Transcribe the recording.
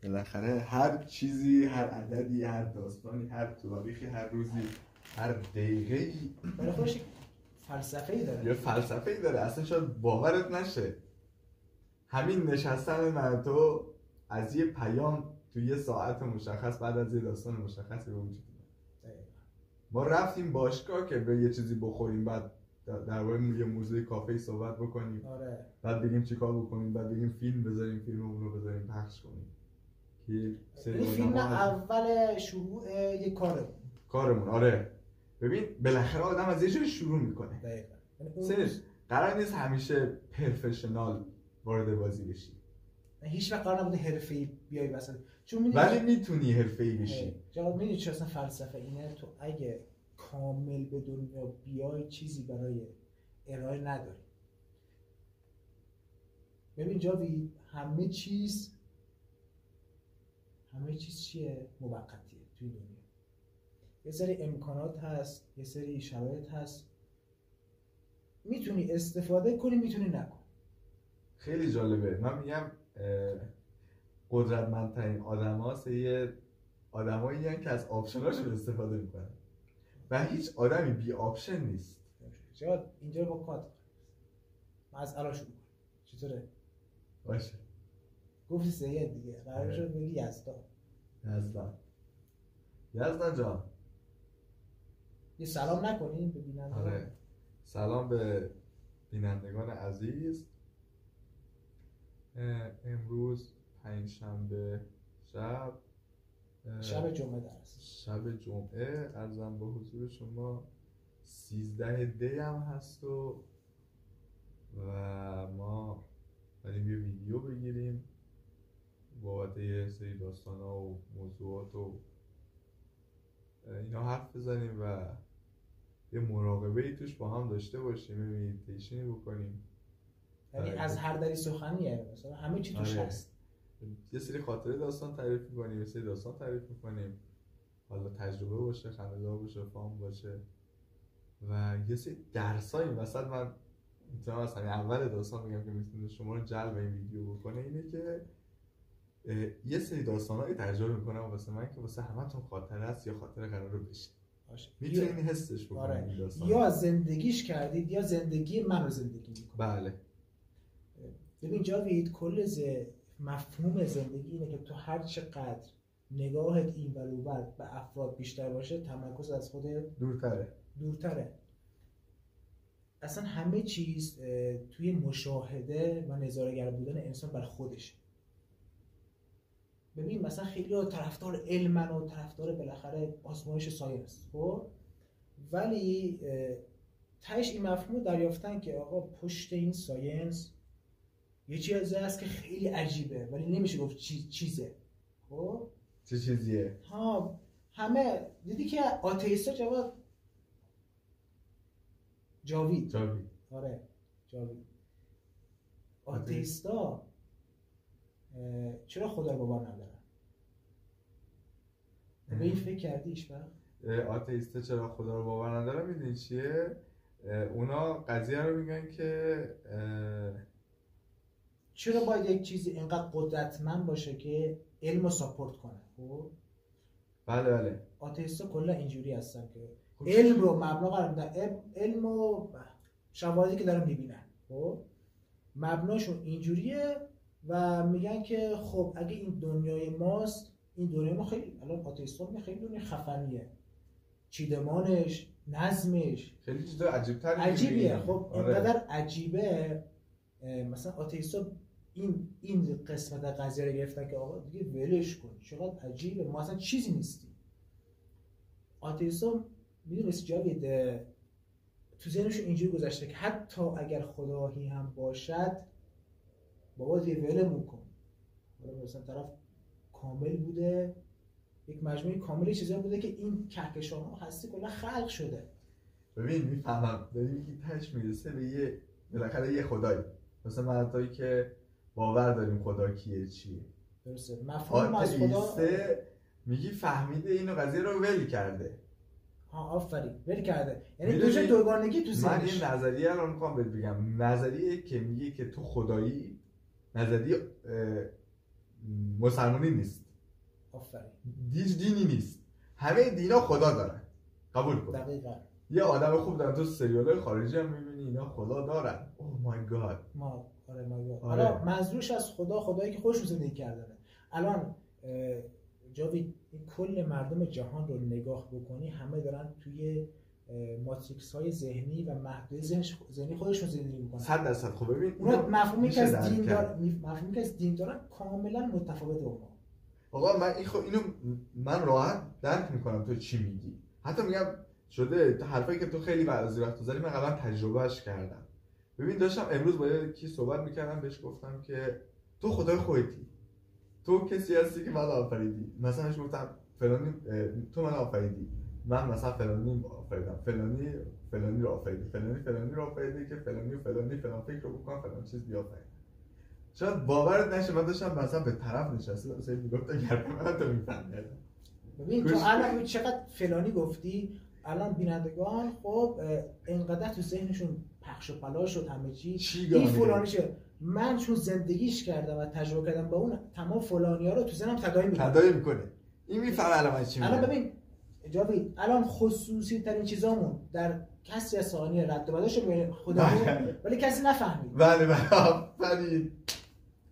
بالاخره هر چیزی، هر عددی، هر داستانی، هر تاریخی، هر روزی، هر دقیقه‌ای برای خودش فلسفه‌ای داره. یه فلسفه‌ای داره. اصلا شاید باورت نشه همین نشستن من تو از یه پیام تو یه ساعت مشخص بعد از یه داستان مشخصی به وجود اومد. ما رفتیم باشگاه که به یه چیزی بخوریم، بعد درباره یه موزه کافه‌ای صحبت بکنیم. آره. بعد بگیم چیکار بکنیم، بعد بگیم فیلم بذاریم، فیلممون رو بذاریم پخش کنیم. این فیلم اول شروع یه کارمون. آره. ببین بالاخره آدم از یه جایی شروع میکنه. دقیقاً. قرار نیست همیشه پروفشنال وارد بازی بشی. هیچ وقت قرار نبوده حرفه‌ای بیای وسط. ولی میتونی حرفه‌ای بشی. جواب میدونی چه اصلا فلسفه اینه؟ تو اگه کامل به دنیا بیای چیزی برای ارائه نداری. ببین جاوید، همه چیز چیه؟ موقتیه توی دنیا. یه سری امکانات هست، یه سری شرایط هست، میتونی استفاده کنی، میتونی نکنی. خیلی جالبه. من میگم قدرتمندترین آدمایی هستن که از آپشناشون استفاده میکنن و هیچ آدمی بی آپشن نیست. جواد اینجا با کات من از الان شروع کنم. چطوره؟ باشه. گفتی سید دیگه. قرار شد بگی یزدان جان یه سلام نکنیم به بینندگان؟ آره. سلام به بینندگان عزیز. امروز پنجشنبه شب جمعه درست. شب جمعه عرضم به حضور شما 13 دی هم هست و ما بریم یه ویدیو بگیریم بابت یه سری داستانا و موضوعات و اینا حرف بزنیم و یه مراقبه‌ای توش با هم داشته باشیم، مدیتیشنی بکنیم. یعنی از هر دری سخنیه، مثلا همه چی توش هست. یه سری خاطره داستان تعریف می‌کنیم، یه سری داستان تعریف می‌کنیم، حالا تجربه باشه، خنده‌دار باشه، فام باشه و یه سری درسایی. مثلا من میتونم از همین اول داستان بگم که میتونه شما رو جلب این ویدیو بکنه، اینه که یه سری داستانایی تجربه می‌کنم واسه من که واسه همتون خاطره است یا خاطره قراره بشه. میتونین حسش بکنید. آره. این داستان یا زندگیش کردید یا زندگی منو زندگی می‌کنید. بله. ببین جاوید، کل مفهوم زندگی اینه که تو هر چقدر نگاهت این ور اون ور به افراد بیشتر باشه، تمرکز از خودت دورتره. اصلا همه چیز توی مشاهده و نظاره‌گر بودن انسان بر خودشه. ببین مثلا خیلی طرفدار علمن و طرفدار بالاخره آزمایش ساینس، خب ولی تهش این مفهوم دریافتن که آقا پشت این ساینس یه چیزی هست که خیلی عجیبه ولی نمیشه گفت چیزه. خب چه چیزیه؟ همه دیدی که آتئیستا جاوید. آره جاوید. آتئیستا چرا خدا رو باور ندارن؟ به این فکر کردیش آتئیستا چرا خدا رو باور ندارن؟ میدونی چیه؟ اونا قضیه رو میگن که چرا باید یک چیزی اینقدر قدرتمند باشه که علم رو ساپورت کنه؟ خب بله. آتئیستا کلا اینجوری هستن که علم رو مبنا قرار میدن، علم و شواهدی که دارن میبینن، خب مبناشون اینجوریه و میگن که خب اگه این دنیای ماست، این دنیای ما خیلی، الان آتئیستا میگن خیلی دنیا خفنیه، چیدمانش، نظمش خیلی چیزا عجیبیه. خب اینقدر عجیبه، مثلا آتئیستا این قسمت قضیه رو گرفتن که آقا دیگه ولش کن، چقدر عجیبه، ما اصلا چیزی نیستیم. آتئیستا میدونستی جاوید تو ذهنشون اینجوری گذاشته که حتی اگر خدایی هم باشد بابا دیگه ولمون کن. مثلا طرف کامل بوده، یک مجموعه کامل چیزایی بوده که این کهکشان‌ها هستی کلا خلق شده. ببین میفهمم داری میگی تاش میرسه به بالاخره یه خدایی، مثلا مردایی که باور داریم خدا کیه چیه. درسته. مفهوم از خدا میگی فهمیده اینو قضیه رو ول کرده. آفرین، ول کرده. یعنی دوشه دوگانگی تو ذهنش. من یه نظریه رو میخوام بهت بگم. نظریه که میگه که تو خدایی، نظریه مسلمانی نیست، آفرین. هیچ دینی نیست، همه دینا خدا دارن، قبول کن. دقیقاً. یه آدم خوب دارن، تو سریال‌های خارجی هم می‌بینی اینا خدا دارن. اوه مای گاد. حالا منظورش از خدا خدایی که خودشون زندگی کردنه. الان جاوید این کل مردم جهان رو نگاه بکنی همه دارن توی ماتریکس های ذهنی و محدوده ذهنی خودشون زندگی میکنن. 100%. خب ببین اونا مفهومی که از دین دارن کاملا متفاوته با ما. آقا من اینو من راحت درک میکنم تو چی میگی. حتی میگم شده حرفایی که تو خیلی بعد از وقت گذاری من قبلا تجربهش کردم. ببین داشتم امروز با یکی صحبت میکردم، بهش گفتم که تو خدای خودتی، تو کسی هستی که من آفریدی. مثلا بهش گفتم فلانی تو من آفریدی، من مثلا فلانی آفریدم، فلانی رو آفریدی، فلانی رو آفریدی که فلانی و فلانی فلان فکر رو بکنم فلان چیز بیافرین. شاید باورت نشه من داشتم مثلا به طرف نشسته مثلا میگفتم گرد من تو میفهمی. ببین تو الان چقدر فلانی گفتی، الان بینندگان خب اینقدر تو ذهنشون پخش و پلا شد همه چی این فلانیشه، من چون زندگیش کردم و تجربه کردم با اون تمام فلانی‌ها رو تو ذهنم تداعی میکنه. این میفهمه الان چی میگه. الان ببین جاوید الان خصوصی ترین چیزامون در کسری از ثانیه رد و بدل شد به خودمون ولی کسی نفهمید. بله آفرین.